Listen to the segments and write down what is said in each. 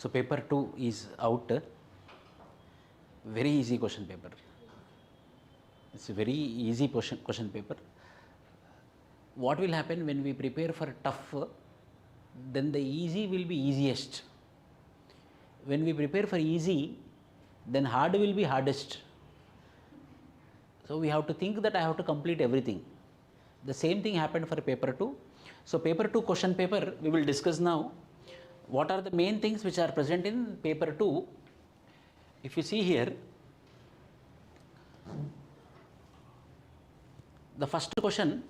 So paper 2 is out. Very easy question paper. It's a very easy question paper. What will happen when we prepare for tough, then the easy will be easiest. When we prepare for easy, then hard will be hardest. So we have to think that I have to complete everything. The same thing happened for paper 2. So paper 2 question paper we will discuss now. What are the main things which are present in paper 2? If you see here, the first question,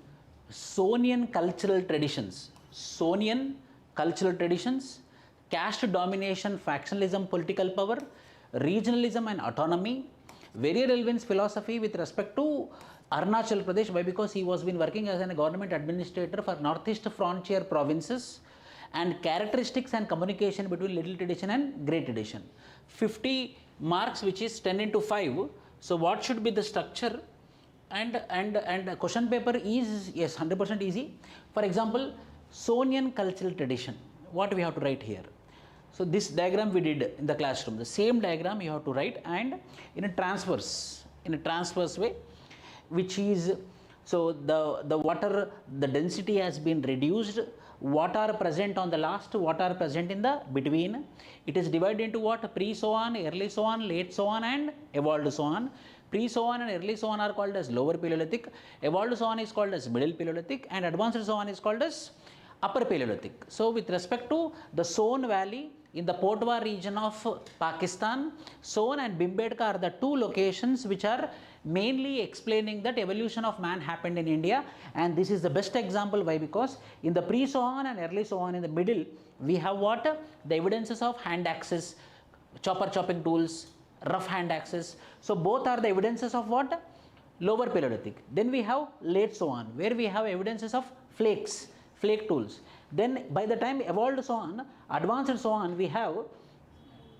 Sonian cultural traditions. Sonian cultural traditions, caste domination, factionalism, political power, regionalism and autonomy, very relevance philosophy with respect to Arunachal Pradesh. Why? Because he was been working as a government administrator for northeast frontier provinces, and characteristics and communication between little tradition and great tradition. 50 marks, which is 10 into 5. So what should be the structure? And question paper is, yes, 100% easy. For example, Sonian cultural tradition. What we have to write here? So this diagram we did in the classroom. The same diagram you have to write, and in a transverse way, which is, so the water, the density has been reduced. What are present on the last, what are present in the between. It is divided into what? Pre-Soan, early Soan, late Soan and evolved Soan. Pre-Soan and early Soan are called as lower Paleolithic, evolved Soan is called as middle Paleolithic, and advanced Soan is called as upper Paleolithic. So with respect to the Son Valley in the Potwa region of Pakistan, Son and Bhimbetka are the two locations which are mainly explaining that evolution of man happened in India, and this is the best example. Why? Because in the pre-Soan and early Soan in the middle, we have what? The evidences of hand axes, chopping tools, rough hand axes. So both are the evidences of what? Lower Paleolithic. Then we have late Soan, where we have evidences of flake tools. Then by the time evolved Soan, advanced Soan, we have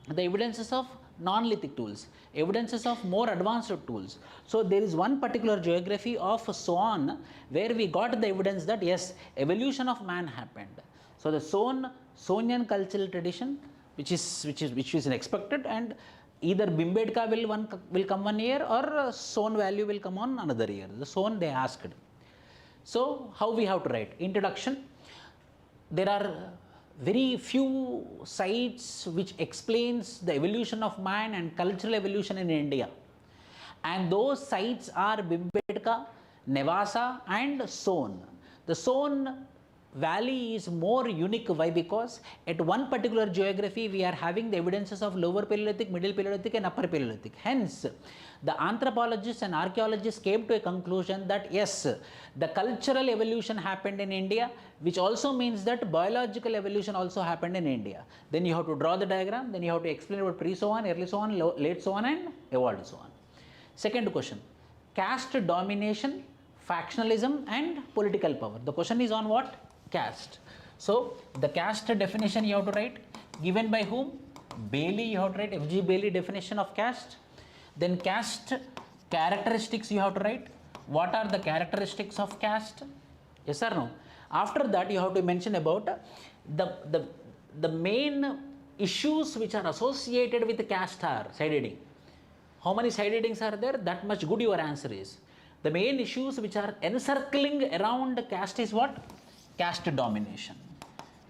the evidences of non-lithic tools, evidences of more advanced tools. So there is one particular geography of Soan where we got the evidence that yes, evolution of man happened. So the Sonian cultural tradition, which is expected, and either Bhimbetka will come 1 year, or Son value will come on another year. The Son they asked. So how we have to write? Introduction. There are very few sites which explains the evolution of man and cultural evolution in India, and those sites are Bhimbetka, Nevasa and Son. The Son valley is more unique. Why? Because at one particular geography we are having the evidences of lower Paleolithic, middle Paleolithic and upper Paleolithic. Hence the anthropologists and archaeologists came to a conclusion that yes, the cultural evolution happened in India, which also means that biological evolution also happened in India. Then you have to draw the diagram, then you have to explain about pre-Soan, early Soan, late Soan and evolved Soan. Second question, caste domination, factionalism and political power. The question is on what? Caste. So the caste definition you have to write, given by whom? Bailey. You have to write F.G. Bailey definition of caste. Then caste characteristics you have to write. What are the characteristics of caste? Yes or no? After that you have to mention about the main issues which are associated with caste are side heading. How many side headings are there? That much good your answer is. The main issues which are encircling around caste is what? Caste domination.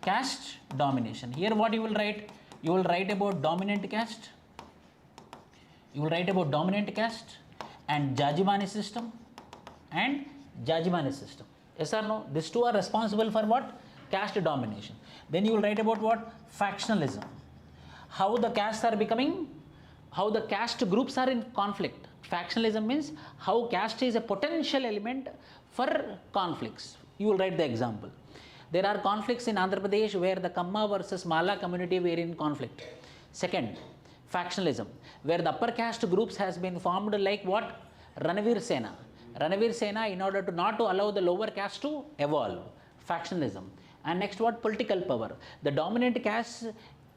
Caste domination. Here what you will write? You will write about dominant caste. You will write about dominant caste and Jajimani system and Jajimani system. Yes or no? These two are responsible for what? Caste domination. Then you will write about what? Factionalism. How the castes are becoming, how the caste groups are in conflict. Factionalism means how caste is a potential element for conflicts. You will write the example. There are conflicts in Andhra Pradesh where the Kamma versus Mala community were in conflict. Second, factionalism, where the upper caste groups has been formed like what? Ranavir Sena. Ranavir Sena in order to not to allow the lower caste to evolve. Factionalism. And next what? Political power. The dominant caste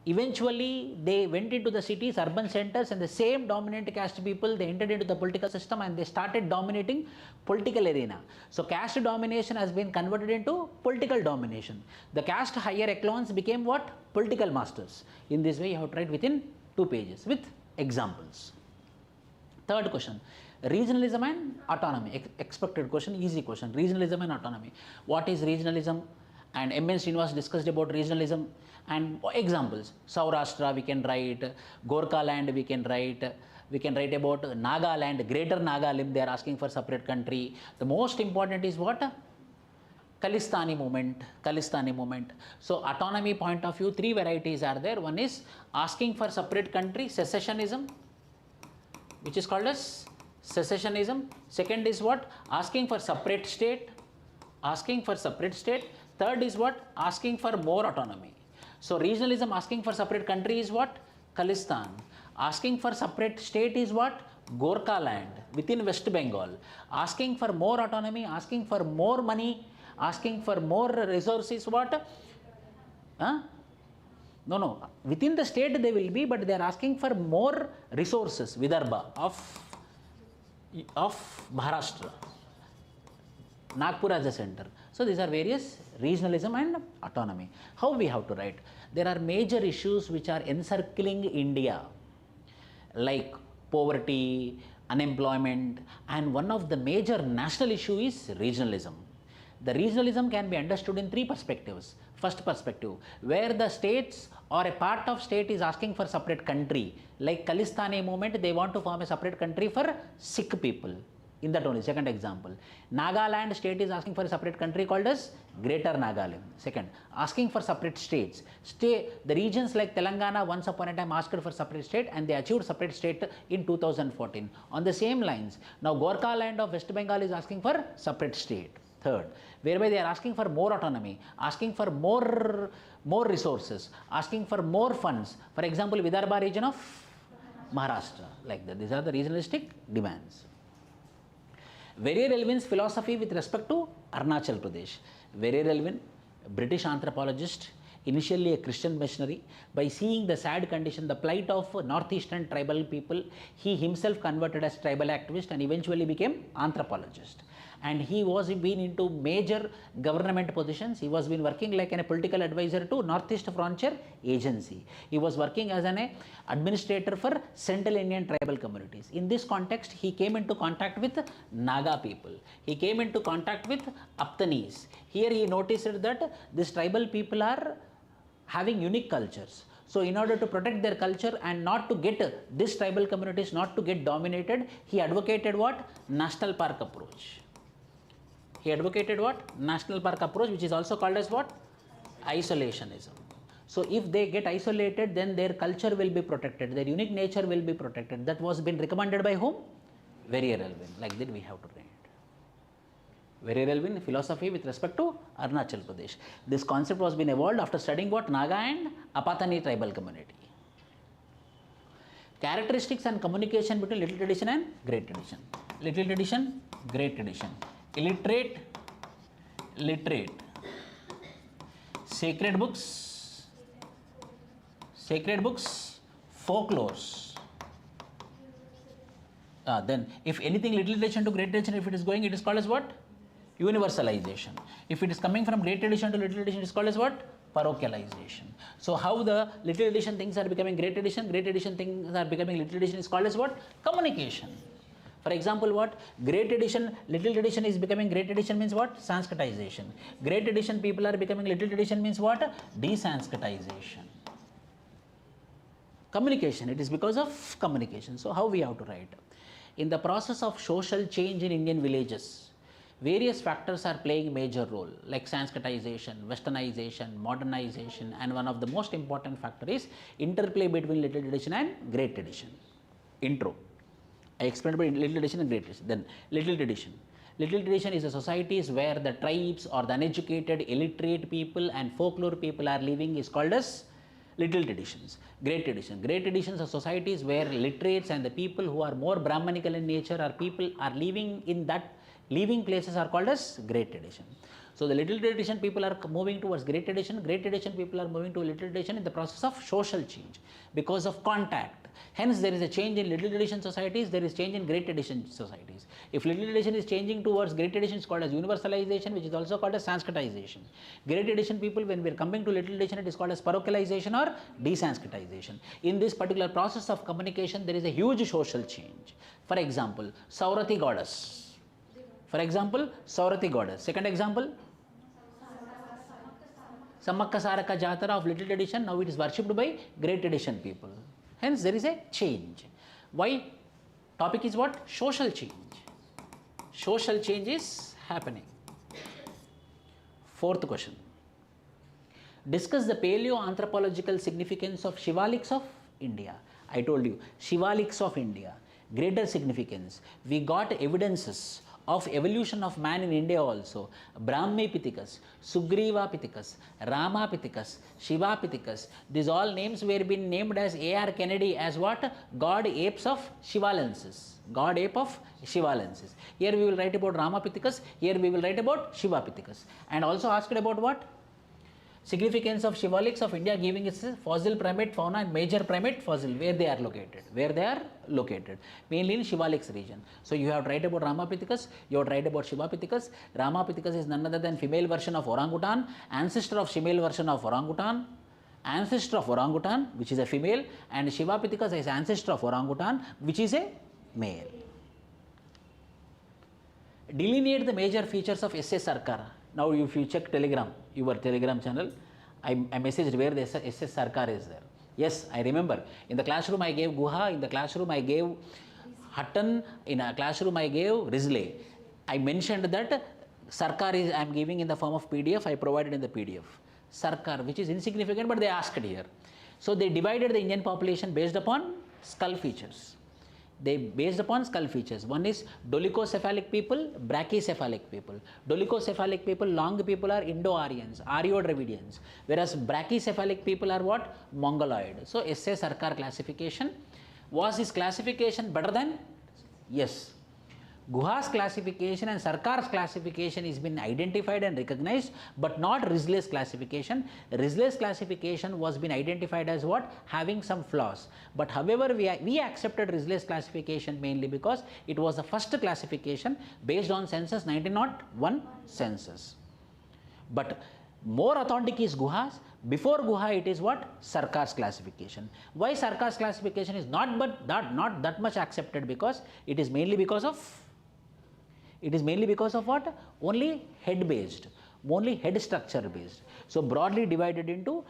Eventually, they went into the cities, urban centers, and the same dominant caste people, they entered into the political system and they started dominating political arena. So caste domination has been converted into political domination. The caste higher echelons became what? Political masters. In this way, you have to write within 2 pages with examples. Third question, regionalism and autonomy. Expected question, easy question. Regionalism and autonomy. What is regionalism? And M.N. Srinivas discussed about regionalism and examples. Saurashtra we can write, Gorkha land we can write about Nagaland, Greater Nagalim, they are asking for separate country. The most important is what? Khalistani movement. So autonomy point of view, 3 varieties are there. One is asking for separate country, secessionism, which is called as secessionism. Second is what? Asking for separate state. Third is what? Asking for more autonomy. So regionalism asking for separate country is what? Khalistan. Asking for separate state is what? Gorkha land within West Bengal. Asking for more autonomy, asking for more money, asking for more resources, what? No. Within the state they will be, but they are asking for more resources, Vidarbha of Maharashtra. Nagpur as a center. So these are various regionalism and autonomy. How we have to write? There are major issues which are encircling India, like poverty, unemployment, and one of the major national issue is regionalism. The regionalism can be understood in 3 perspectives. First perspective, where the states or a part of state is asking for separate country, like Khalistani movement, they want to form a separate country for Sikh people. In that only, second example. Nagaland state is asking for a separate country called as Greater Nagaland. Second, asking for separate states. The regions like Telangana once upon a time asked for separate state and they achieved separate state in 2014. On the same lines, now Gorkha land of West Bengal is asking for separate state. Third, whereby they are asking for more autonomy, asking for more resources, asking for more funds. For example, Vidarbha region of Maharashtra, like that. These are the regionalistic demands. Very relevant philosophy with respect to Arunachal Pradesh. Very relevant, British anthropologist, initially a Christian missionary. By seeing the sad condition, the plight of northeastern tribal people, he himself converted as tribal activist and eventually became anthropologist. And he was been into major government positions. He was been working like a political advisor to Northeast Frontier Agency. He was working as an administrator for Central Indian tribal communities. In this context, he came into contact with Naga people. He came into contact with Aptanis. Here he noticed that these tribal people are having unique cultures. So in order to protect their culture and not to get these tribal communities not to get dominated, he advocated what? National park approach. He advocated what? National park approach, which is also called as what? Isolationism. So if they get isolated, then their culture will be protected, their unique nature will be protected. That was been recommended by whom? Very relevant. Like that we have to read. Very relevant philosophy with respect to Arunachal Pradesh. This concept was been evolved after studying what? Naga and Apatani tribal community. Characteristics and communication between little tradition and great tradition. Little tradition, great tradition. Illiterate, literate. Sacred books, folklores. Then if anything little tradition to great tradition, if it is going, it is called as what? Universalization. If it is coming from great tradition to little tradition, it is called as what? Parochialization. So how the little tradition things are becoming great tradition things are becoming little tradition is called as what? Communication. For example, what? Great tradition, little tradition is becoming great tradition means what? Sanskritization. Great tradition people are becoming little tradition means what? Desanskritization. Communication, it is because of communication. So how we have to write? In the process of social change in Indian villages, various factors are playing major role like Sanskritization, Westernization, modernization, and one of the most important factor is interplay between little tradition and great tradition. Intro. I explained about little tradition and great tradition. Then little tradition. Little tradition is a societies where the tribes or the uneducated, illiterate people and folklore people are living is called as Little traditions, great tradition. Great traditions are societies where literates and the people who are more Brahmanical in nature or people are living in that living places are called as great tradition. So the little tradition people are moving towards great tradition people are moving to little tradition in the process of social change because of contact. Hence there is a change in little tradition societies, there is change in great tradition societies. If little tradition is changing towards great tradition, it's called as universalization, which is also called as Sanskritization. Great tradition people, when we are coming to little tradition, it is called as parochialization or desanskritization. In this particular process of communication, there is a huge social change. For example, Saurati goddess. For example, Saurati goddess. Second example, Samakka Saraka Jatara of little tradition, now it is worshipped by great tradition people. Hence there is a change. Why? Topic is what? Social change. Social change is happening. Fourth question. Discuss the paleo-anthropological significance of Shivaliks of India. I told you, Shivaliks of India, greater significance. We got evidences of evolution of man in India also. Brahmi Pithikas, Sugriva Pithikas, Rama Pithikas, Shiva Pithikas. These all names were been named as A.R. Kennedy as what? God apes of Shivalenses. God ape of Shivalenses. Here we will write about Rama Pithikas, here we will write about Shiva Pithikas. And also asked about what? Significance of Shivaliks of India, giving its fossil primate fauna and major primate fossil, where they are located. Where they are located. Mainly in Shivaliks region. So you have to write about Rama Pithikas, you have to write about Shiva Pithikas. Rama Pithikas is none other than female version of orangutan, ancestor of female version of orangutan, which is a female, and Shiva Pithikas is ancestor of orangutan, which is a male. Delineate the major features of SS Sarkar. Now if you check Telegram, your Telegram channel, I messaged where the SS Sarkar is there. Yes, I remember. In the classroom I gave Guha, in the classroom I gave Hutton, in a classroom I gave Risley. I mentioned that Sarkar is, I am giving in the form of PDF, I provided in the PDF. Sarkar, which is insignificant, but they asked here. So they divided the Indian population based upon skull features. They based upon skull features. One is dolichocephalic people, brachycephalic people. Dolichocephalic people, long people are Indo-Aryans, Aryo-Dravidians, whereas brachycephalic people are what? Mongoloid. So S.A. Sarkar classification. Was his classification better than? Yes. Guha's classification and Sarkar's classification is been identified and recognized, but not Risley's classification. Risley's classification was been identified as what? Having some flaws. But however, we accepted Risley's classification mainly because it was the first classification based on census 1901 census. But more authentic is Guha's. Before Guha, it is what? Sarkar's classification. Why Sarkar's classification is not that much accepted? Because it is mainly because of what? Only head based, only head structure based. So broadly divided into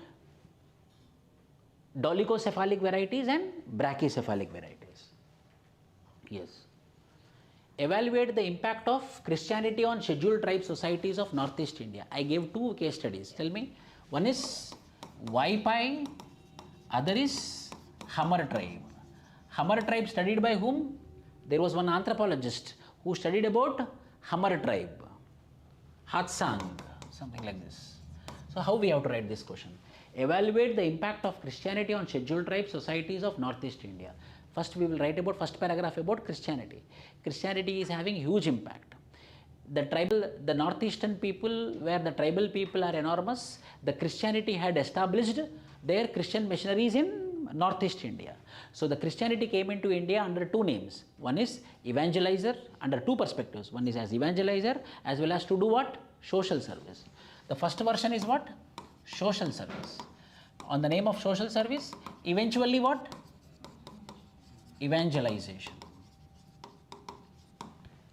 dolichocephalic varieties and brachycephalic varieties. Yes. Evaluate the impact of Christianity on scheduled tribe societies of Northeast India. I gave two case studies. Tell me. One is Waipai, other is Hamar tribe. Hamar tribe studied by whom? There was one anthropologist who studied about Hamar tribe, Hatsang, something like this. So how we have to write this question? Evaluate the impact of Christianity on scheduled tribe societies of Northeast India. First we will write about first paragraph about Christianity. Christianity is having huge impact. The northeastern people, where the tribal people are enormous, the Christianity had established their Christian missionaries in Northeast India. So the Christianity came into India under two names. One is evangelizer, under two perspectives. One is as evangelizer as well as to do what? Social service. The first version is what? Social service. On the name of social service, eventually what? Evangelization.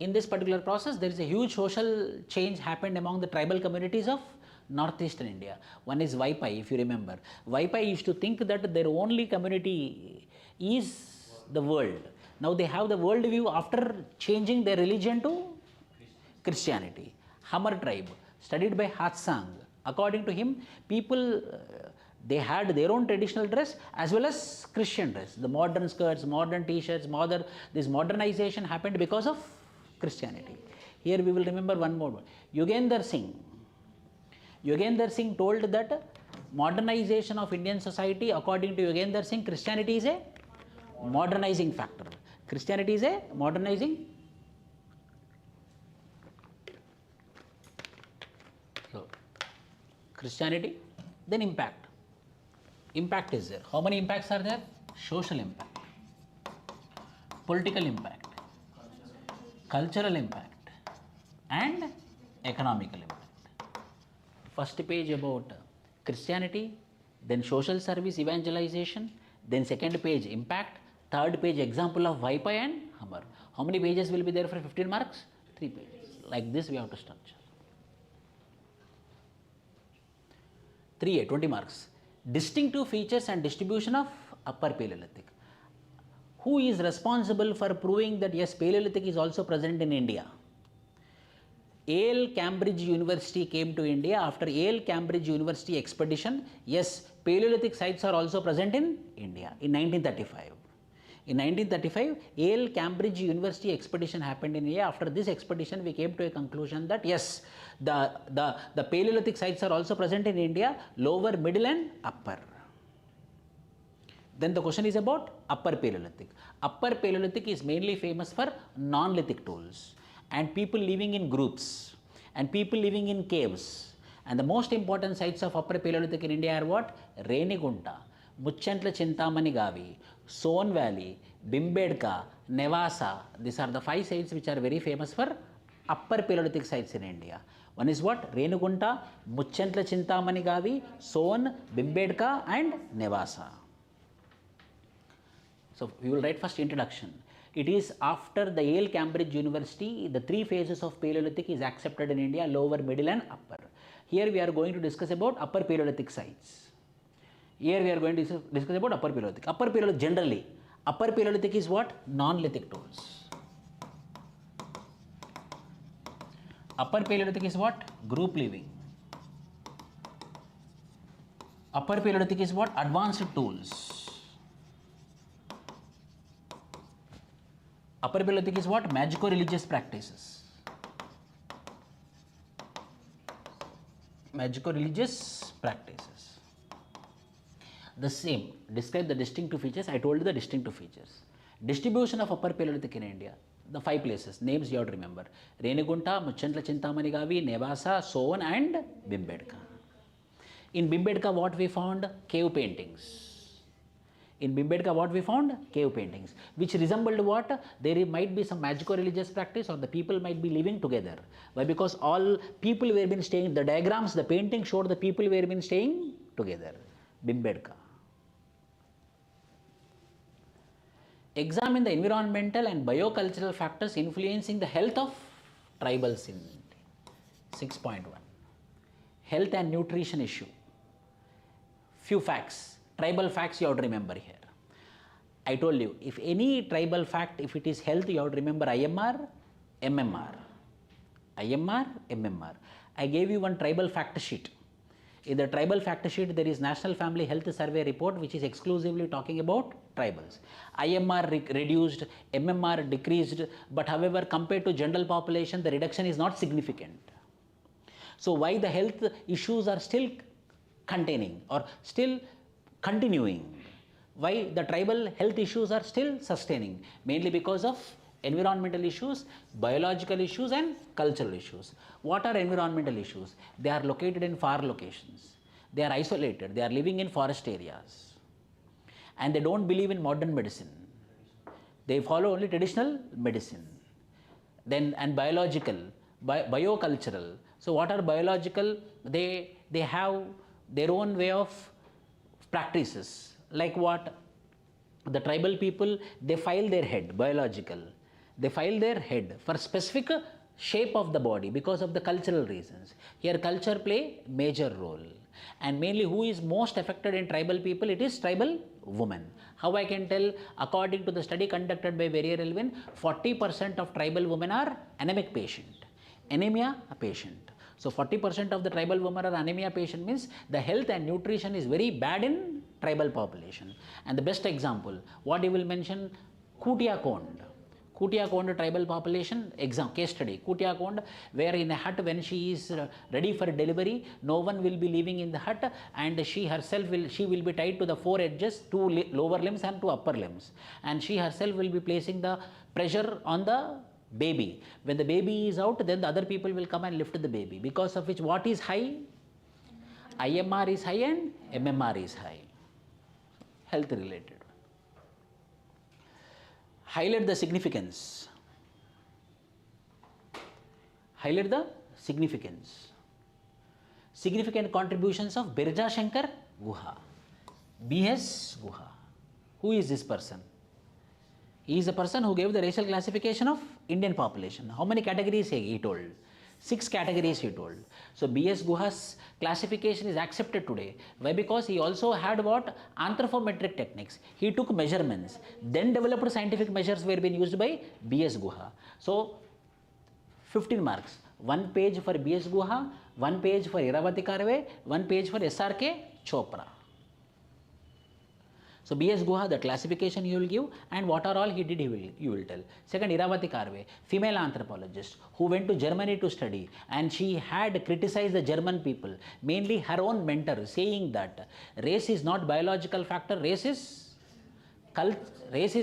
In this particular process, there is a huge social change happened among the tribal communities of Northeastern India. One is Vaipai, if you remember. Vaipai used to think that their only community is the world. Now they have the world view after changing their religion to Christianity. Hamar tribe, studied by Hatsang. According to him, people, they had their own traditional dress as well as Christian dress. The modern skirts, modern t-shirts, this modernization happened because of Christianity. Here we will remember one more. Yogendra Singh told that modernization of Indian society, according to Yogendra Singh, Christianity is a modernizing factor. Christianity is a modernizing. So, Christianity, then impact. Impact is there. How many impacts are there? Social impact, political impact, cultural impact, and economical impact. First page about Christianity, then social service evangelization, then second page impact, third page example of Vaipai and Hammer. How many pages will be there for 15 marks? 3 pages. Like this we have to structure. 3A, 20 marks. Distinctive features and distribution of Upper Paleolithic. Who is responsible for proving that yes, Paleolithic is also present in India? Yale Cambridge University came to India. After Yale Cambridge University expedition, yes, Paleolithic sites are also present in India in 1935. In 1935, Yale Cambridge University expedition happened in India. After this expedition, we came to a conclusion that yes, the Paleolithic sites are also present in India, lower, middle and upper. Then the question is about Upper Paleolithic. Upper Paleolithic is mainly famous for non-lithic tools and people living in groups and people living in caves. And the most important sites of Upper Paleolithic in India are what? Renigunta, Muchchentla Chintamani Gavi, Son Valley, Bimbedka, Nevasa. These are the 5 sites which are very famous for Upper Paleolithic sites in India. One is what? Renigunta, Muchchentla Chintamani Gavi, Son, Bimbedka and Nevasa. So we will write first introduction. It is after the Yale Cambridge University, the 3 phases of Paleolithic is accepted in India, lower, middle and upper. Here we are going to discuss about Upper Paleolithic sites. Here we are going to discuss about Upper Paleolithic. Upper Paleolithic generally, Upper Paleolithic is what? Non-lithic tools. Upper Paleolithic is what? Group living. Upper Paleolithic is what? Advanced tools. Upper Paleolithic is what? Magico-religious practices. Magico-religious practices. The same. Describe the distinctive features. I told you the distinctive features. Distribution of Upper Paleolithic in India. The 5 places. Names you have to remember. Renigunta, Muchchentla Chintamani Gavi, Nevasa, Son and Bimbedka. In Bimbedka what we found? Cave paintings. In Bimbedka what we found? Cave paintings, which resembled what? There might be some magico-religious practice or the people might be living together. Why? Because all people were been staying, the diagrams, the painting showed the people were been staying together. Bimbedka. Examine the environmental and biocultural factors influencing the health of tribals in India. 6.1. Health and nutrition issue. Few facts. Tribal facts you have to remember here. I told you, if any tribal fact, if it is health, you have to remember IMR, MMR. IMR, MMR. I gave you one tribal fact sheet. In the tribal fact sheet, there is National Family Health Survey report, which is exclusively talking about tribals. IMR reduced, MMR decreased, but however, compared to general population, the reduction is not significant. So why the health issues are still containing or still continuing? Why the tribal health issues are still sustaining? Mainly because of environmental issues, biological issues and cultural issues. What are environmental issues? They are located in far locations. They are isolated. They are living in forest areas. And they don't believe in modern medicine. They follow only traditional medicine. Then and biological, biocultural. So what are biological? They have their own way of practices. Like what? The tribal people, they file their head, biological. They file their head for specific shape of the body because of the cultural reasons. Here culture play major role. And mainly who is most affected in tribal people? It is tribal women. How I can tell? According to the study conducted by Verrier Elwin, 40% of tribal women are anemic patient. Anemia a patient. So 40% of the tribal women are anemia patient, means the health and nutrition is very bad in tribal population. And the best example, what you will mention? Kutia Kond. Kutiakond tribal population, case study. Kutiakond, where in a hut when she is ready for delivery, no one will be living in the hut, and she will be tied to the four edges, two lower limbs and two upper limbs, and she herself will be placing the pressure on the baby. When the baby is out, then the other people will come and lift the baby, because of which what is high? IMR is high and MMR is high. Health related. Highlight the significance. Highlight the significance. Significant contributions of Birja Shankar Guha. B.S. Guha. Who is this person? He is a person who gave the racial classification of Indian population. How many categories he told? 6 categories he told. So B.S. Guha's classification is accepted today. Why? Because he also had what? Anthropometric techniques. He took measurements. Then developed scientific measures were being used by B.S. Guha. So 15 marks. 1 page for B.S. Guha, 1 page for Iravati Karve, 1 page for S.R.K. Chopra. So B.S. Guha, the classification you will give, and what are all he did, you will tell. Second, Iravati Karve, female anthropologist who went to Germany to study, and she had criticized the German people, mainly her own mentor, saying that race is not biological factor, race is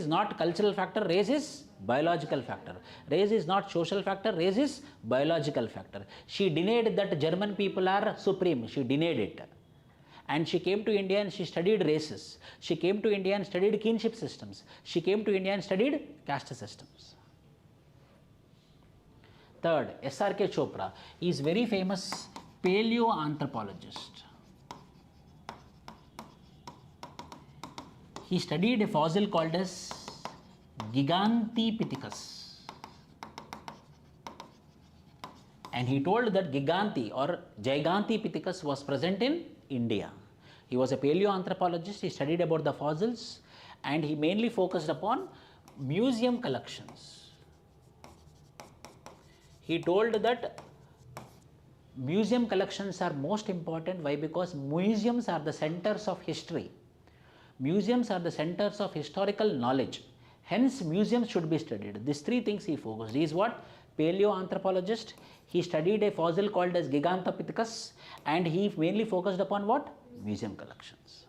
not cultural factor, race is biological factor. Race is not social factor, race is biological factor. She denied that German people are supreme. She denied it. And she came to India and she studied races. She came to India and studied kinship systems. She came to India and studied caste systems. Third, S.R.K. Chopra is very famous paleoanthropologist. He studied a fossil called as Gigantopithecus. And he told that Giganti or Gigantopithecus was present in India. He was a paleoanthropologist. He studied about the fossils, and he mainly focused upon museum collections. He told that museum collections are most important. Why? Because museums are the centers of history. Museums are the centers of historical knowledge. Hence, museums should be studied. These 3 things he focused. He is what? Paleoanthropologist. He studied a fossil called as Gigantopithecus, and he mainly focused upon what? Museum collections.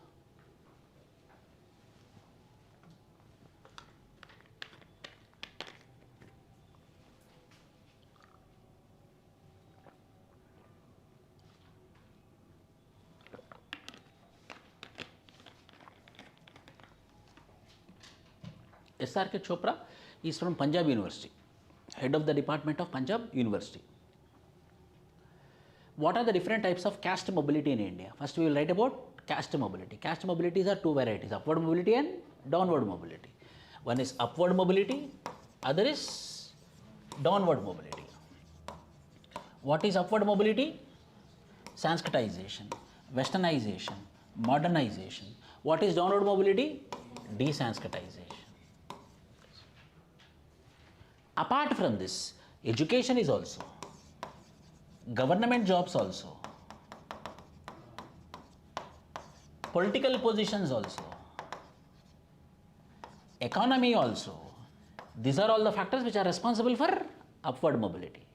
S.R.K. Chopra is from Punjab University, head of the department of Punjab University. What are the different types of caste mobility in India? First, we will write about caste mobility. Caste mobilities are 2 varieties, upward mobility and downward mobility. One is upward mobility, other is downward mobility. What is upward mobility? Sanskritization, westernization, modernization. What is downward mobility? Desanskritization. Apart from this, education is also, government jobs also, political positions also, economy also. These are all the factors which are responsible for upward mobility.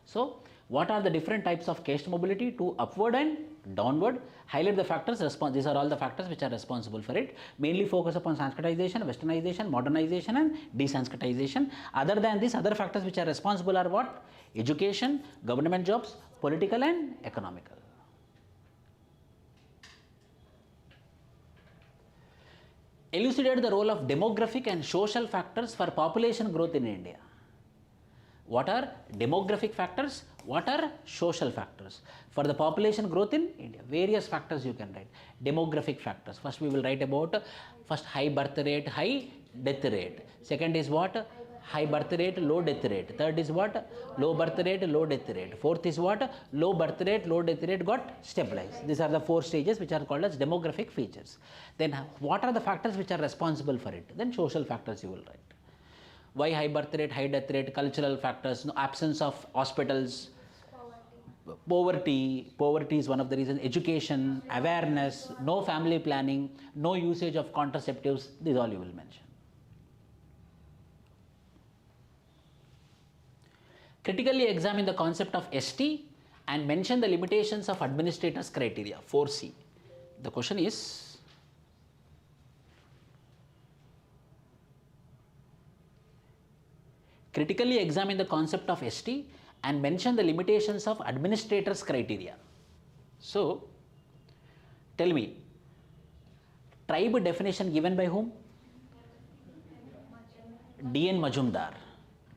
So, what are the different types of caste mobility? To upward and downward. Highlight the factors. These are all the factors which are responsible for it. Mainly focus upon Sanskritization, westernization, modernization and desanskritization. Other than this, other factors which are responsible are what? Education, government jobs, political and economical. Elucidate the role of demographic and social factors for population growth in India. What are demographic factors? What are social factors? For the population growth in India, various factors you can write. Demographic factors. First we will write about high birth rate, high death rate. Second is what? High birth rate, low death rate. Third is what? Low birth rate, low death rate. Fourth is what? Low birth rate, low death rate got stabilized. These are the 4 stages which are called as demographic features. Then what are the factors which are responsible for it? Then social factors you will write. Why high birth rate, high death rate, cultural factors, absence of hospitals, poverty is one of the reasons, education, awareness, no family planning, no usage of contraceptives, these all you will mention. Critically examine the concept of ST and mention the limitations of administrators criteria, 4C. The question is, critically examine the concept of ST and mention the limitations of administrators criteria. So, tell me, tribe definition given by whom? D.N. Majumdar.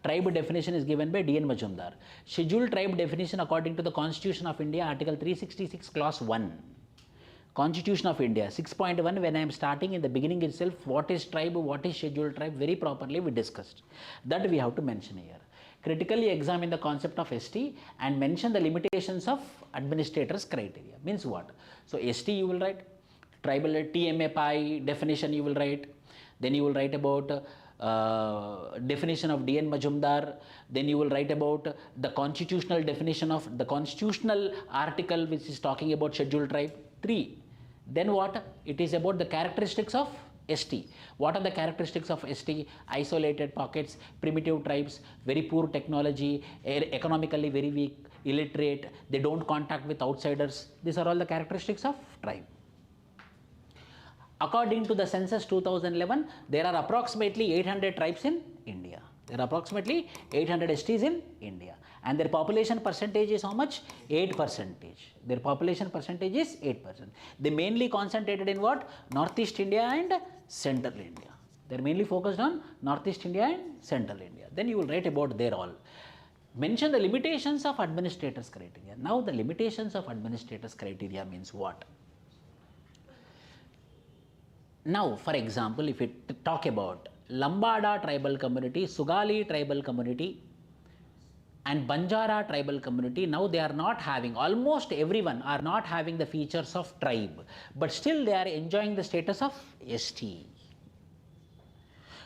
Tribe definition is given by D.N. Majumdar. Scheduled tribe definition according to the Constitution of India, Article 366, Clause 1. Constitution of India, 6.1, when I am starting in the beginning itself, what is tribe, what is scheduled tribe, very properly we discussed. That we have to mention here. Critically examine the concept of ST and mention the limitations of administrators criteria. Means what? So ST you will write, tribal TMAPI definition you will write, then you will write about definition of D.N. Majumdar, then you will write about the constitutional definition of the constitutional article which is talking about scheduled tribe. 3. Then what? It is about the characteristics of ST. What are the characteristics of ST? Isolated pockets, primitive tribes, very poor technology, economically very weak, illiterate, they don't contact with outsiders. These are all the characteristics of tribe. According to the census 2011, there are approximately 800 tribes in India. There are approximately 800 STs in India. And their population percentage is how much? 8%. Their population percentage is 8%. They mainly concentrated in what? Northeast India and Central India. They are mainly focused on Northeast India and Central India. Then you will write about their all. Mention the limitations of administrators criteria. Now the limitations of administrators criteria means what? Now, for example, if we talk about Lambada tribal community, Sugali tribal community, and Banjara tribal community, now they are not having, almost everyone are not having the features of tribe, but still they are enjoying the status of ST.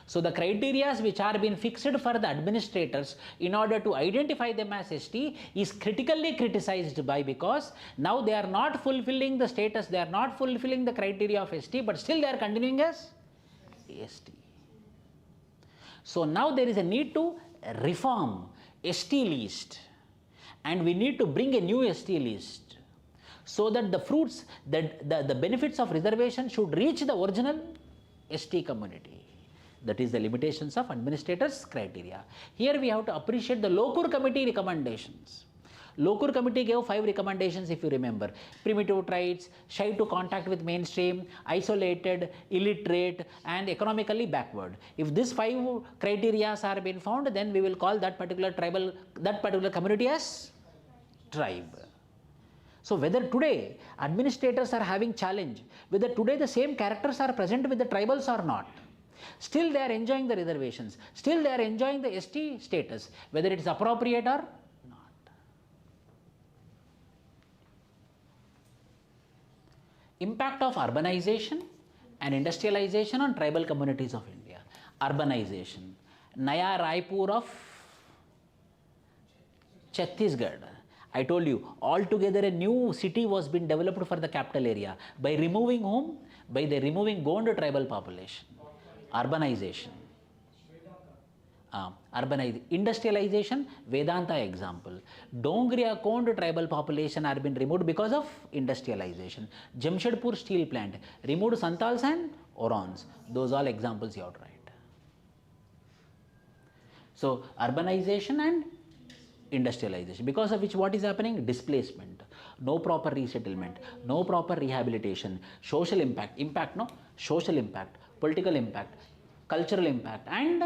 So the criteria which are being fixed for the administrators in order to identify them as ST is critically criticized by, because now they are not fulfilling the status, they are not fulfilling the criteria of ST, but still they are continuing as ST. So now there is a need to reform ST list, and we need to bring a new ST list so that the fruits, that the benefits of reservation should reach the original ST community. That is the limitations of administrators criteria. Here we have to appreciate the Lokur committee recommendations. Lokur committee gave 5 recommendations, if you remember. Primitive tribes, shy to contact with mainstream, isolated, illiterate, and economically backward. If these 5 criteria are being found, then we will call that particular tribal, that particular community as tribe. So whether today administrators are having challenge, whether today the same characters are present with the tribals or not, still they are enjoying the reservations, still they are enjoying the ST status, whether it is appropriate or not. Impact of urbanization and industrialization on tribal communities of India. Urbanization. Naya Raipur of Chhattisgarh. I told you, altogether a new city was being developed for the capital area. By removing whom? By the removing Gond tribal population. Urbanization. Industrialization, Vedanta example. Dongria Kond tribal population are been removed because of industrialization. Jamshedpur steel plant, removed Santals and Orons. Those all examples you have to write. So, urbanization and industrialization, because of which what is happening? Displacement, no proper resettlement, no proper rehabilitation, social impact, social impact, political impact, cultural impact, and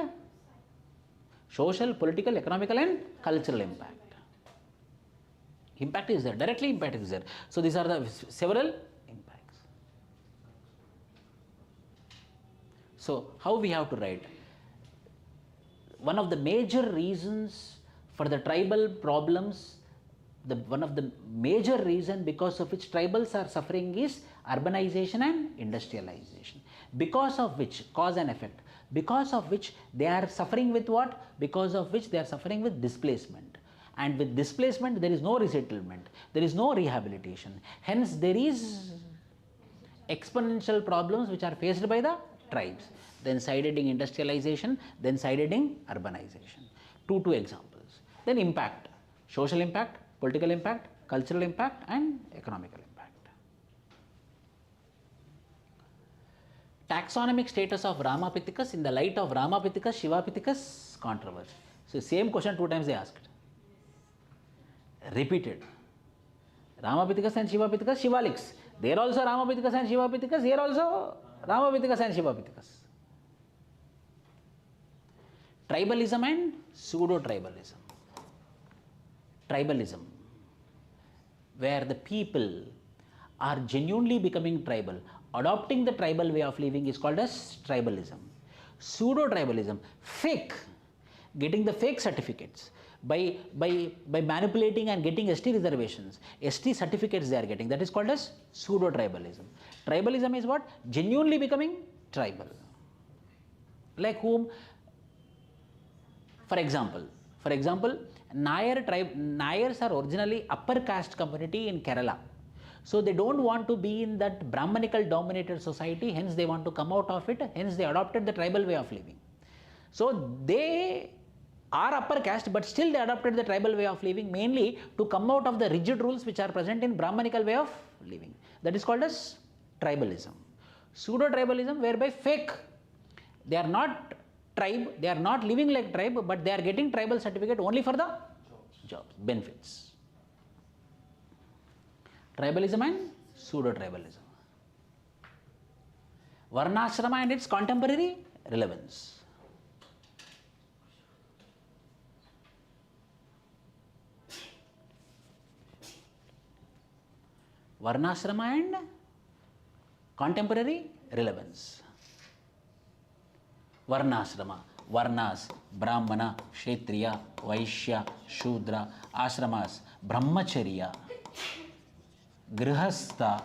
social, political, economical, and cultural impact. Impact is there, directly impact is there. So these are the several impacts. So how we have to write? One of the major reasons for the tribal problems, one of the major reason because of which tribals are suffering is urbanization and industrialization. Because of which, cause and effect, because of which they are suffering with what? Because of which they are suffering with displacement. And with displacement there is no resettlement, there is no rehabilitation. Hence there is exponential problems which are faced by the tribes. Then side-heading industrialization, then side-heading urbanization. Two examples. Then impact, social impact, political impact, cultural impact and economical impact. Taxonomic status of Ramapithecus in the light of Ramapithecus, Shivapithecus controversy. So same question 2 times they asked. Repeated. Ramapithecus and Shivapithecus, Shivalics. There also Ramapithecus and Shivapithecus, here also Ramapithecus and Shivapithecus. Tribalism and pseudo-tribalism. Tribalism, where the people are genuinely becoming tribal, adopting the tribal way of living is called as tribalism. Pseudo-tribalism, fake, getting the fake certificates by manipulating and getting ST reservations, ST certificates they are getting, that is called as pseudo-tribalism. Tribalism is what? Genuinely becoming tribal. Like whom? For example, Nayars are originally upper caste community in Kerala. So they don't want to be in that Brahmanical dominated society, hence they want to come out of it, hence they adopted the tribal way of living. So they are upper caste, but still they adopted the tribal way of living mainly to come out of the rigid rules which are present in Brahmanical way of living. That is called as tribalism. Pseudo-tribalism, whereby fake, they are not tribe, they are not living like tribe, but they are getting tribal certificate only for the jobs, benefits. Tribalism and pseudo-tribalism. Varnashrama and its contemporary relevance. Varnashrama and contemporary relevance. Varnashrama, Varnas, Brahmana, Kshatriya, Vaishya, Shudra, Ashramas, Brahmacharya, Grihastha,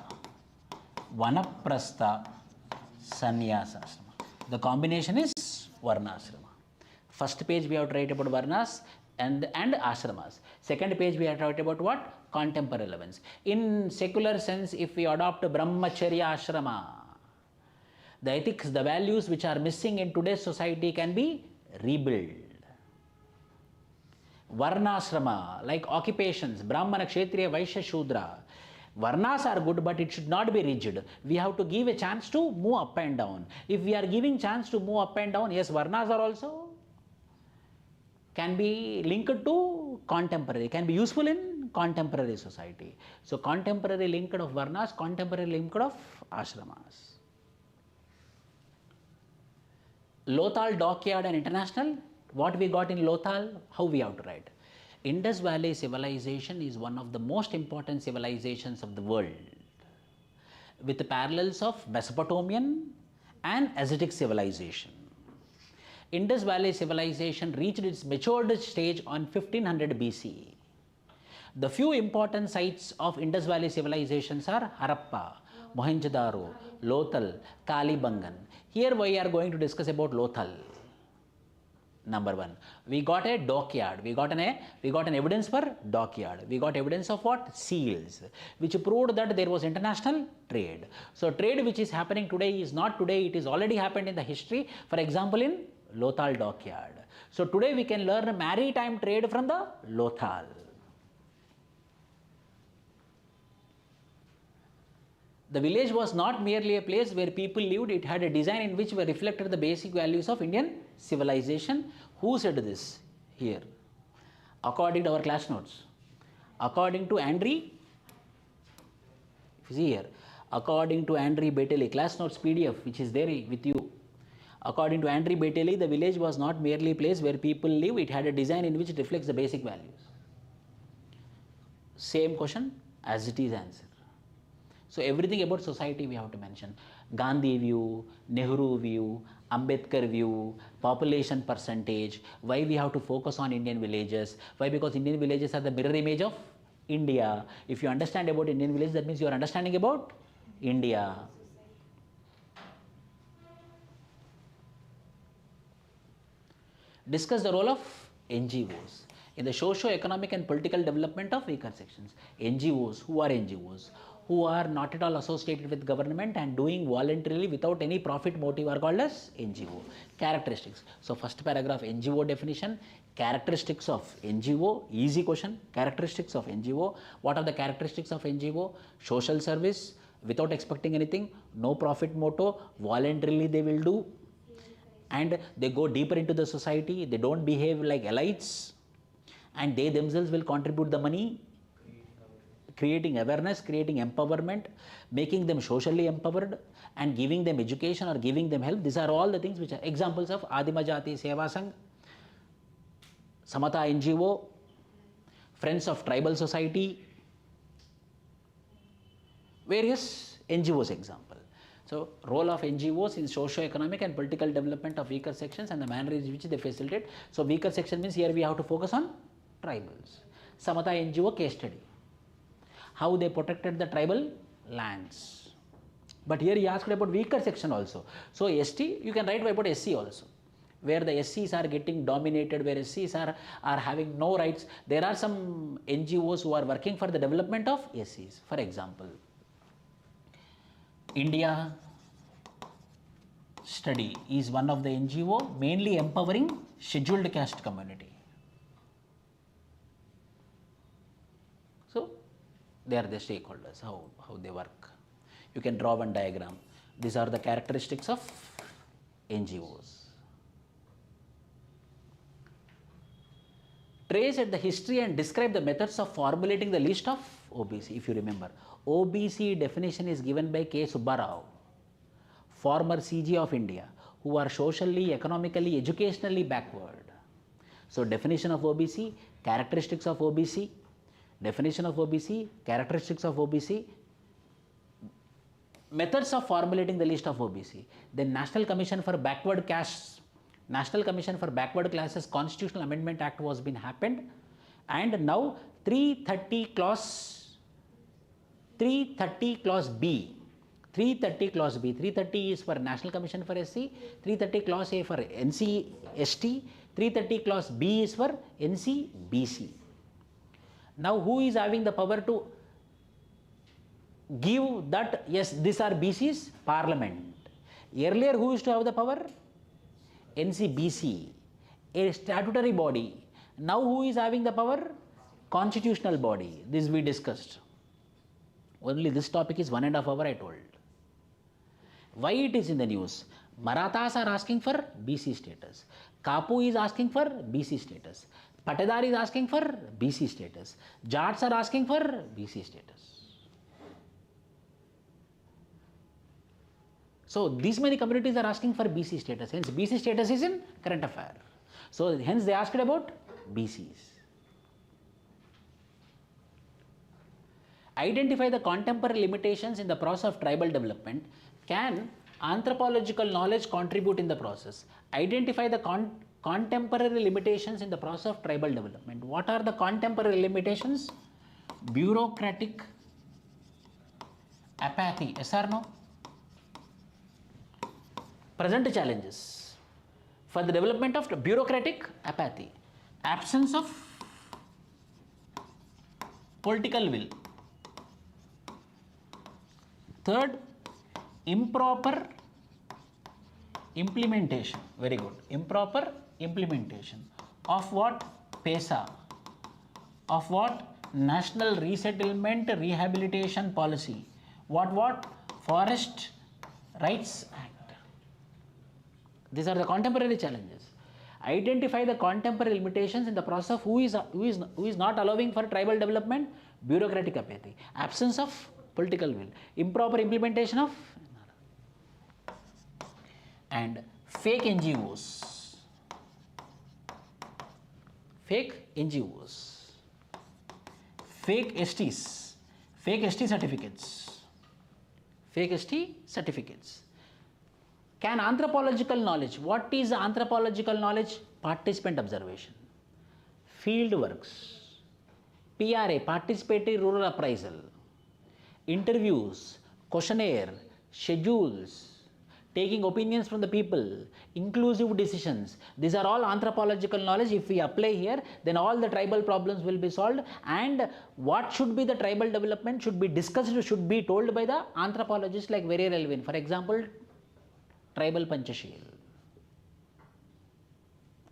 Vanaprastha, Sannyasa ashrama. The combination is Varnashrama. First page we have to write about Varnas and ashramas. Second page we have to write about what? Contemporary relevance. In secular sense, if we adopt Brahmacharya ashrama, the ethics, the values which are missing in today's society can be rebuilt. Varnashrama, like occupations, Brahmana, Kshatriya, Vaishya, Shudra. Varnas are good, but it should not be rigid. We have to give a chance to move up and down. If we are giving chance to move up and down, yes, Varnas are also can be linked to contemporary, can be useful in contemporary society. So contemporary linked of Varnas, contemporary linked of ashramas. Lothal, Dockyard and International. What we got in Lothal, how we have to write. Indus Valley civilization is one of the most important civilizations of the world, with the parallels of Mesopotamian and Asiatic civilization. Indus Valley civilization reached its matured stage on 1500 BC. The few important sites of Indus Valley civilizations are Harappa, Mohenjo-daro, Lothal, Kalibangan. Here we are going to discuss about Lothal. Number one, we got a dockyard. We got an evidence for dockyard. We got evidence of what? Seals, which proved that there was international trade. So trade which is happening today is not today, it is already happened in the history. For example, in Lothal dockyard. So today we can learn maritime trade from the Lothal. The village was not merely a place where people lived, it had a design in which were reflected the basic values of Indian civilization. Who said this? Here. According to our class notes. According to Andre, see here, according to Andre Beteli, class notes PDF, which is there with you. According to Andre Beteli, the village was not merely a place where people live, it had a design in which it reflects the basic values. Same question as it is answer. So everything about society we have to mention. Gandhi view, Nehru view, Ambedkar view, population percentage, why we have to focus on Indian villages, why? Because Indian villages are the mirror image of India. If you understand about Indian villages, that means you are understanding about India. Discuss the role of NGOs in the socio-economic and political development of weaker sections. NGOs, who are NGOs? Who are not at all associated with government and doing voluntarily without any profit motive are called as NGO. Characteristics. So first paragraph NGO definition, Characteristics of NGO, easy question. Characteristics of NGO. What are the characteristics of NGO? Social service, without expecting anything, no profit motto, voluntarily they will do, and they go deeper into the society, they don't behave like elites, and they themselves will contribute the money, creating awareness, creating empowerment, making them socially empowered, and giving them education or giving them help. These are all the things which are examples of Adima Jati Seva Sangh, Samata NGO, Friends of Tribal Society, various NGOs example. So, role of NGOs in socio-economic and political development of weaker sections and the manner in which they facilitate. So, weaker section means here we have to focus on tribals. Samata NGO case study, how they protected the tribal lands. But here he asked about weaker section also. So, ST, you can write about SC also, where the SCs are getting dominated, where SCs are having no rights. There are some NGOs who are working for the development of SCs. For example, India Study is one of the NGO mainly empowering scheduled caste community. So, they are the stakeholders, how they work. You can draw one diagram. These are the characteristics of NGOs. Trace at the history and describe the methods of formulating the list of OBC. If you remember, OBC definition is given by K. Subbarao, former CG of India, who are socially, economically, educationally backward. So, definition of OBC, characteristics of OBC, definition of OBC, characteristics of OBC, methods of formulating the list of OBC. Then National Commission for Backward Castes, National Commission for Backward Classes Constitutional Amendment Act was been happened, and now 330 clause B. 330 is for National Commission for SC, 330 clause A for NC ST, 330 clause B is for NC BC. Now, who is having the power to give that, yes, these are BCs? Parliament. Earlier, who used to have the power? NCBC, a statutory body. Now, who is having the power? Constitutional body. This we discussed. Only this topic is 1.5 hours I told. Why it is in the news? Marathas are asking for BC status. Kapu is asking for BC status. Patedar is asking for BC status. Jats are asking for BC status. So, these many communities are asking for BC status. Hence, BC status is in current affair. So, hence they asked about BCs. Identify the contemporary limitations in the process of tribal development. Can anthropological knowledge contribute in the process? Identify the contemporary limitations in the process of tribal development. What are the contemporary limitations? Bureaucratic apathy. Yes or no? Present challenges for the development of bureaucratic apathy. Absence of political will. Third, improper implementation. Very good. Improper implementation of what? PESA. Of what? National Resettlement Rehabilitation Policy. What? Forest Rights Act. These are the contemporary challenges. Identify the contemporary limitations in the process of who is not allowing for tribal development. Bureaucratic apathy. Absence of political will. Improper implementation of and fake NGOs. Fake NGOs. Fake STs. Fake ST certificates. Fake ST certificates. Can anthropological knowledge, what is anthropological knowledge? Participant observation, field works, PRA, participatory rural appraisal, interviews, questionnaire, schedules, taking opinions from the people, inclusive decisions. These are all anthropological knowledge. If we apply here, then all the tribal problems will be solved, and what should be the tribal development should be discussed, should be told by the anthropologists like very relevant. For example, tribal Panchasheel.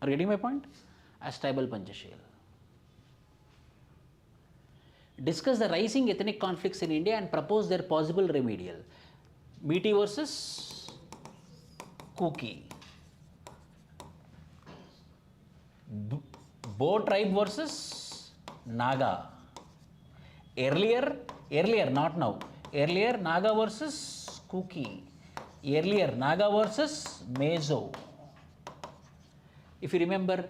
Are you getting my point? as tribal Panchashila. Discuss the rising ethnic conflicts in India and propose their possible remedial. Meeti versus Kuki. Bo tribe versus Naga. Earlier, not now. Earlier, Naga versus Kuki. Earlier, Naga versus Meso. If you remember,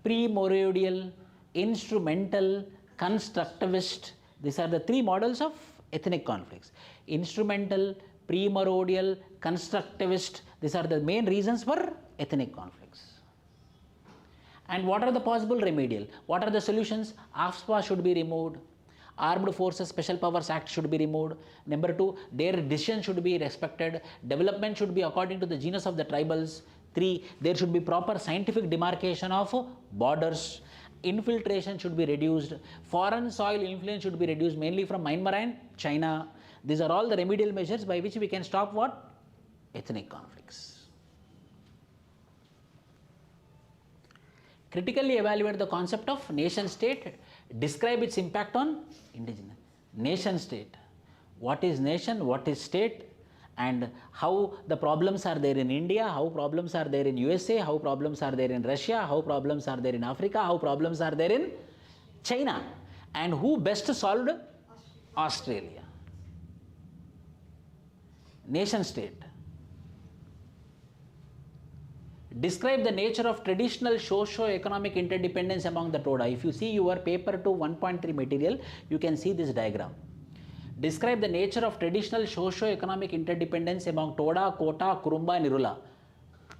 primordial, instrumental, constructivist, these are the three models of ethnic conflicts. Instrumental, primordial, constructivist, these are the main reasons for ethnic conflicts. And what are the possible remedial? What are the solutions? AFSPA should be removed. Armed Forces Special Powers Act should be removed. Number 2, their decision should be respected. Development should be according to the genus of the tribals. 3, there should be proper scientific demarcation of borders. Infiltration should be reduced. Foreign soil influence should be reduced, mainly from Myanmar and China. These are all the remedial measures by which we can stop what? Ethnic conflicts. Critically evaluate the concept of nation state. Describe its impact on indigenous. Nation state. What is nation? What is state? And how the problems are there in India, how problems are there in USA, how problems are there in Russia, how problems are there in Africa, how problems are there in China, and who best solved? Australia. Nation state. Describe the nature of traditional socio-economic interdependence among the Toda. If you see your paper 2 1.3 material, you can see this diagram. Describe the nature of traditional socio-economic interdependence among Toda, Kota, Kurumba and Irula.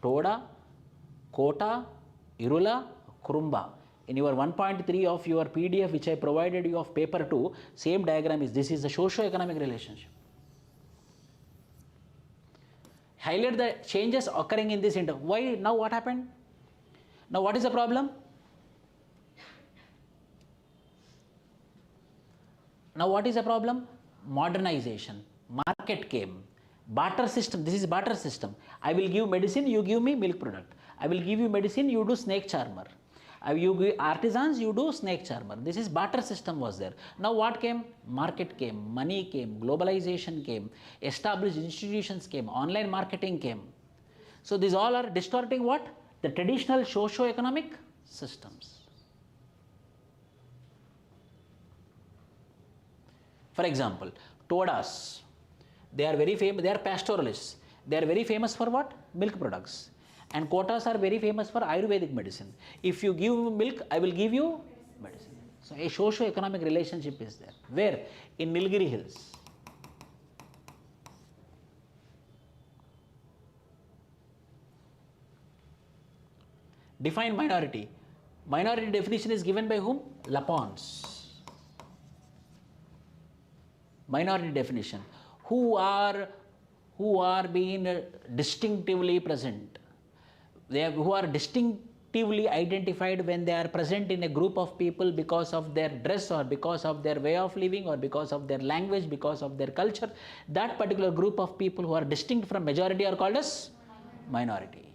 Toda, Kota, Irula, Kurumba. In your 1.3 of your PDF which I provided you of paper 2, same diagram is this is the socio-economic relationship. Highlight the changes occurring in this why now what happened? Now what is the problem? Now what is the problem? Modernization. Market came. Barter system. This is barter system. I will give medicine, you give me milk product. I will give you medicine, you do snake charmer. You give artisans, you do snake charmer. This is barter system was there. Now what came? Market came, money came, globalization came, established institutions came, online marketing came. So these all are distorting what? The traditional socio-economic systems. For example, Todas, they are very famous, they are pastoralists. They are very famous for what? Milk products. And Kotas are very famous for Ayurvedic medicine. If you give milk, I will give you medicine. So a socio-economic relationship is there. Where? In Nilgiri Hills. Define minority. Minority definition is given by whom? Lapons. Minority definition. Who are being distinctively present. Who are distinctively identified when they are present in a group of people because of their dress or because of their way of living or because of their language, because of their culture. That particular group of people who are distinct from majority are called as minority.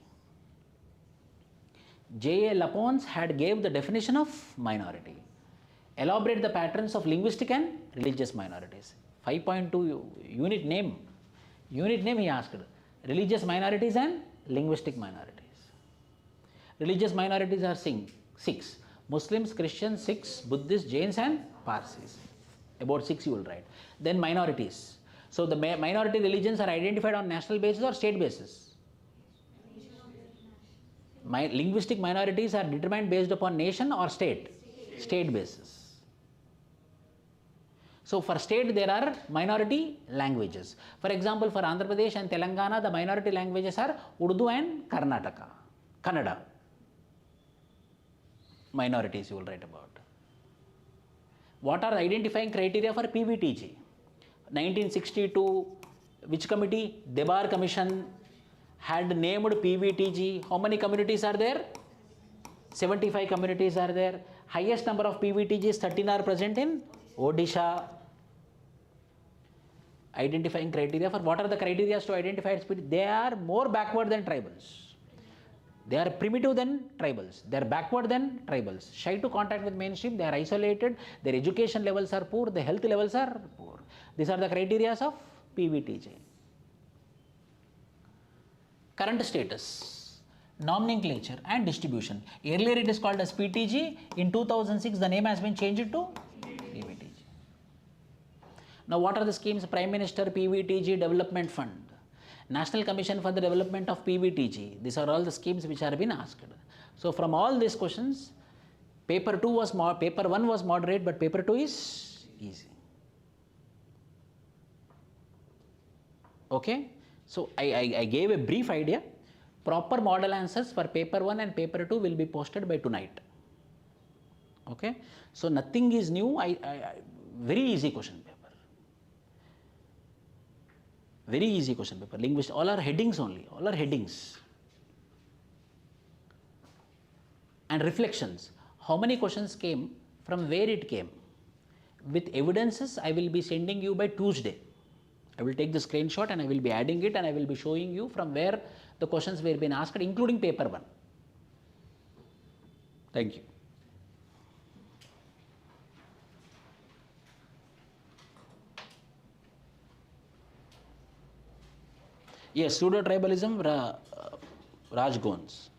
J.A. Lapons had gave the definition of minority. Elaborate the patterns of linguistic and religious minorities. 5.2 unit name. Unit name he asked. Religious minorities and linguistic minorities. Religious minorities are 6. Muslims, Christians, Sikhs, Buddhists, Jains and Parsis. About 6 you will write. Then minorities. So the minority religions are identified on national basis or state basis? Linguistic minorities are determined based upon nation or state? State basis. So for state there are minority languages. For example, for Andhra Pradesh and Telangana, the minority languages are Urdu and Kannada. Minorities you will write about. What are the identifying criteria for PVTG? 1962, which committee? Debar Commission had named PVTG. How many communities are there? 75 communities are there. Highest number of PVTGs, 13 are present in Odisha. Identifying criteria for what are the criteria to identify its people? They are more backward than tribals. They are primitive than tribals. They are backward than tribals. Shy to contact with mainstream. They are isolated. Their education levels are poor. Their health levels are poor. These are the criteria of PVTG. Current status, nomenclature and distribution. Earlier it is called as PTG. In 2006, the name has been changed to PVTG. Now, what are the schemes? Prime Minister PVTG Development Fund, National Commission for the Development of PVTG. These are all the schemes which are been asked. So, from all these questions, paper 1 was moderate, but paper 2 is easy. Okay. So, I gave a brief idea. Proper model answers for paper 1 and paper 2 will be posted by tonight. Okay. So, nothing is new. Very easy question paper. Very easy question paper. Linguist, all are headings only. All are headings. And reflections. How many questions came? From where it came? With evidences, I will be sending you by Tuesday. I will take the screenshot and I will be adding it and I will be showing you from where the questions were being asked, including paper 1. Thank you. Yes, pseudo tribalism, Raj Gons.